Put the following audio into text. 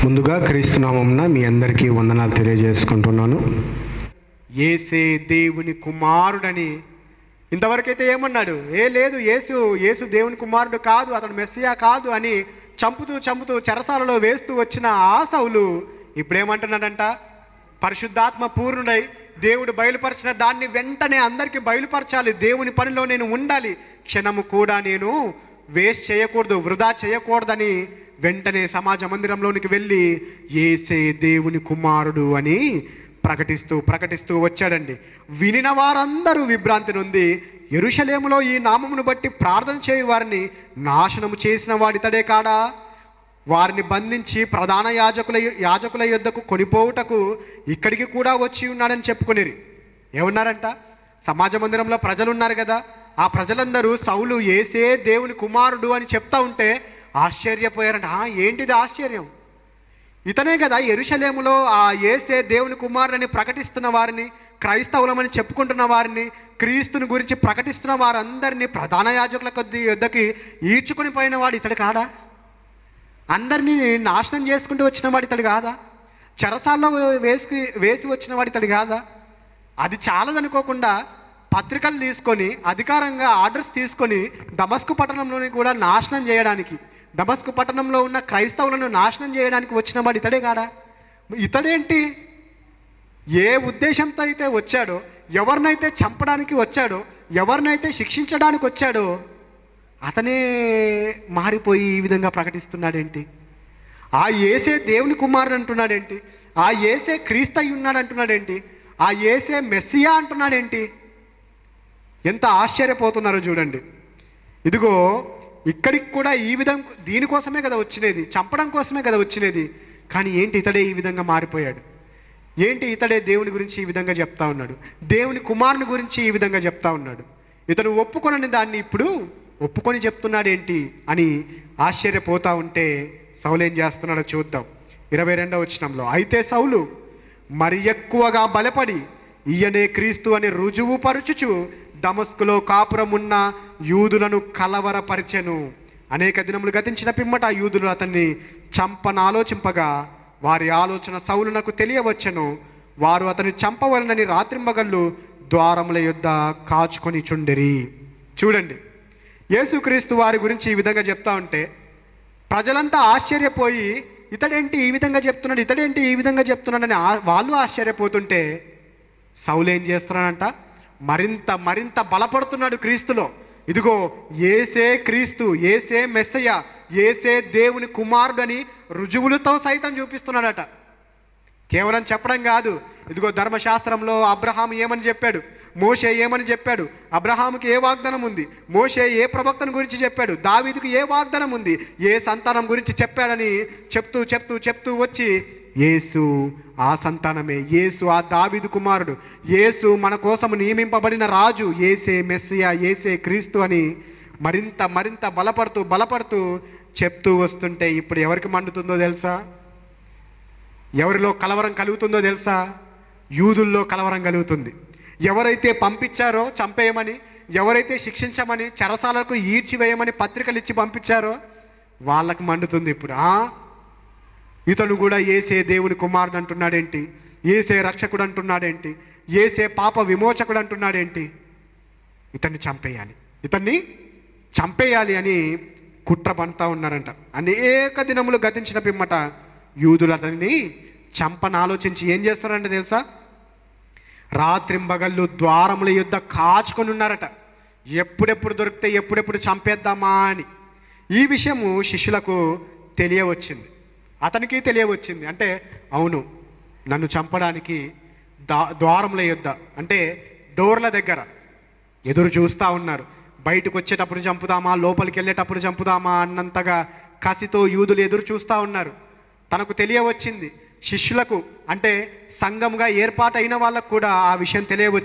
ముందుగా క్రీస్తునామమున మీ అందరికీ వందనాలు తెలియజేసుకుంటున్నాను. యేసే దేవుని కుమారుడని ఇంతవరకైతే ఏమన్నాడు? లేదు, యేసు దేవుని కుమారుడు కాదు, అతడు మెస్సియా కాదు అని చంపుతూ చెరసాలలో వేస్తూ వచ్చిన ఆ సౌలు ఇప్పుడేమంటున్నాడంట? పరిశుద్ధాత్మ పూర్ణుడై దేవుడు బయలుపరిచిన దాన్ని వెంటనే అందరికీ బయలుపరచాలి, దేవుని పనిలో నేను ఉండాలి, క్షణము కూడా నేను వేస్ట్ చేయకూడదు, వృధా చేయకూడదని వెంటనే సమాజ మందిరంలోనికి వెళ్ళి యేసే దేవుని కుమారుడు అని ప్రకటిస్తూ వచ్చాడండి. వినిన వారందరూ విభ్రాంతి నొంది యెరూషలేములో ఈ నామమును బట్టి ప్రార్థన చేయు వారిని నాశనము చేసిన వాడితడే కాడా? వారిని బంధించి ప్రధాన యాజకుల యొద్దకు కొనిపోవుటకు ఇక్కడికి కూడా వచ్చి ఉన్నాడని చెప్పుకొనిరి. ఏమన్నారంట? సమాజ మందిరంలో ప్రజలు ఉన్నారు కదా, ఆ ప్రజలందరూ సౌలు యేసే దేవుని కుమారుడు అని చెప్తా ఉంటే ఆశ్చర్యపోయారంట. ఏంటిది ఆశ్చర్యం? ఇతనే కదా యెరూషలేములో ఆ యేసే దేవుని కుమారుడని ప్రకటిస్తున్న వారిని, క్రైస్తవులమని చెప్పుకుంటున్న వారిని, క్రీస్తుని గురించి ప్రకటిస్తున్న వారందరినీ ప్రధాన యాజకుల యొద్దకి ఈడ్చుకొని పోయిన వాడు ఇతడు కాదా? అందరినీ నాశనం చేసుకుంటూ వచ్చిన వాడు ఇతడు కాదా? చెరసాల్లో వేసి వచ్చిన వాడు ఇతడు కాదా? అది చాలదనుకోకుండా పత్రికలు తీసుకొని అధికారంగా ఆర్డర్స్ తీసుకొని దమస్కు పట్టణంలోని కూడా నాశనం చేయడానికి, దమస్కు పట్టణంలో ఉన్న క్రైస్తవులను నాశనం చేయడానికి వచ్చిన వాడు ఇతడే కాడా? ఇతడేంటి? ఏ ఉద్దేశంతో అయితే వచ్చాడో, ఎవరినైతే చంపడానికి వచ్చాడో, ఎవరినైతే శిక్షించడానికి వచ్చాడో అతనే మారిపోయి ఈ విధంగా ప్రకటిస్తున్నాడేంటి? ఆ యేసే దేవుని కుమారుడు అంటున్నాడేంటి? ఆ యేసే క్రీస్తు అయి ఉన్నాడు అంటున్నాడేంటి? ఆ యేసే మెస్సియా అంటున్నాడేంటి? ఎంత ఆశ్చర్యపోతున్నారో చూడండి. ఇదిగో ఇక్కడికి కూడా ఈ విధంగా దీనికోసమే కదా వచ్చినది, చంపడం కోసమే కదా వచ్చినది. కానీ ఏంటి ఇతడే ఈ విధంగా మారిపోయాడు? ఏంటి ఇతడే దేవుని గురించి ఈ విధంగా చెప్తా ఉన్నాడు, దేవుని కుమారుని గురించి ఈ విధంగా చెప్తా ఉన్నాడు? ఇతను ఒప్పుకొనని దాన్ని ఇప్పుడు ఒప్పుకొని చెప్తున్నాడు ఏంటి అని ఆశ్చర్యపోతా ఉంటే సౌలు ఏం చేస్తున్నాడో చూద్దాం. 22వ వచనంలో, అయితే సౌలు మరి ఎక్కువగా బలపడి ఈయనే క్రీస్తు అని రుజువు పరుచుచు దమస్కులో కాపురమున్న యూదులను కలవరపరిచెను. అనేక దినములు గతించిన పిమ్మట యూదులు అతన్ని చంపనాలోచింపగా వారి ఆలోచన సౌలునకు తెలియవచ్చెను. వారు అతన్ని చంపవలనని రాత్రింబగళ్ళు ద్వారముల యొద్ద కాచుకొని చుండిరి. చూడండి, యేసుక్రీస్తు వారి గురించి ఈ విధంగా చెప్తా ఉంటే ప్రజలంతా ఆశ్చర్యపోయి ఇతడేంటి ఈ విధంగా చెప్తున్నాడు, ఇతడేంటి ఈ విధంగా చెప్తున్నాడని వాళ్ళు ఆశ్చర్యపోతుంటే సౌలు ఏం చేస్తున్నాడంట? మరింత బలపడుతున్నాడు క్రీస్తులో. ఇదిగో యేసే క్రీస్తు, యేసే మెస్సయ్య, యేసే దేవుని కుమారుడు అని రుజువులతో సైతం చూపిస్తున్నాడట. కేవలం చెప్పడం కాదు. ఇదిగో ధర్మశాస్త్రంలో అబ్రహాము ఏమని చెప్పాడు, మోషే ఏమని చెప్పాడు, అబ్రహాముకి ఏ వాగ్దానం ఉంది, మోషే ఏ ప్రవక్తను గురించి చెప్పాడు, దావీదుకు ఏ వాగ్దానం ఉంది, ఏ సంతానం గురించి చెప్పాడని చెప్తూ వచ్చి యేసు ఆ సంతానమే, యేసు ఆ దావీదు కుమారుడు, యేసు మన కోసం నియమింపబడిన రాజు, యేసే మెస్సియా, యేసే క్రీస్తు అని మరింత బలపడుతూ చెప్తూ వస్తుంటే ఇప్పుడు ఎవరికి మండుతుందో తెలుసా? ఎవరిలో కలవరం కలుగుతుందో తెలుసా? యూదుల్లో కలవరం కలుగుతుంది. ఎవరైతే పంపించారో చంపేయమని, ఎవరైతే శిక్షించమని, చెరసాలకు ఈడ్చివేయమని పత్రికలు ఇచ్చి పంపించారో వాళ్ళకి మండుతుంది ఇప్పుడు. ఇతను కూడా యేసే దేవుని కుమారుడు అంటున్నాడేంటి, యేసే రక్షకుడు అంటున్నాడేంటి, యేసే పాప విమోచకుడు అంటున్నాడేంటి? ఇతన్ని చంపేయాలి అని కుట్ర పంతా ఉన్నారంట. అనేక దినములు గతించిన పిమ్మట యూదులు అతన్ని చంపనాలోచించి ఏం చేస్తారంటే తెలుసా? రాత్రింబగళ్ళు ద్వారముల యొద్ద కాచుకొని ఉన్నారట. ఎప్పుడెప్పుడు దొరికితే ఎప్పుడెప్పుడు చంపేద్దామా అని. ఈ విషయము శిష్యులకు తెలియవచ్చింది, అతనికి తెలియవచ్చింది. అంటే అవును, నన్ను చంపడానికి ద్వారముల యొద్ద అంటే డోర్ల దగ్గర ఎదురు చూస్తూ ఉన్నారు. బయటకు వచ్చేటప్పుడు చంపుదామా, లోపలికి వెళ్ళేటప్పుడు చంపుదామా అన్నంతగా కసితో యూదులు ఎదురు చూస్తూ ఉన్నారు. తనకు తెలియవచ్చింది, శిష్యులకు అంటే సంఘంగా ఏర్పాటైన వాళ్ళకు కూడా ఆ విషయం తెలియవచ్చింది.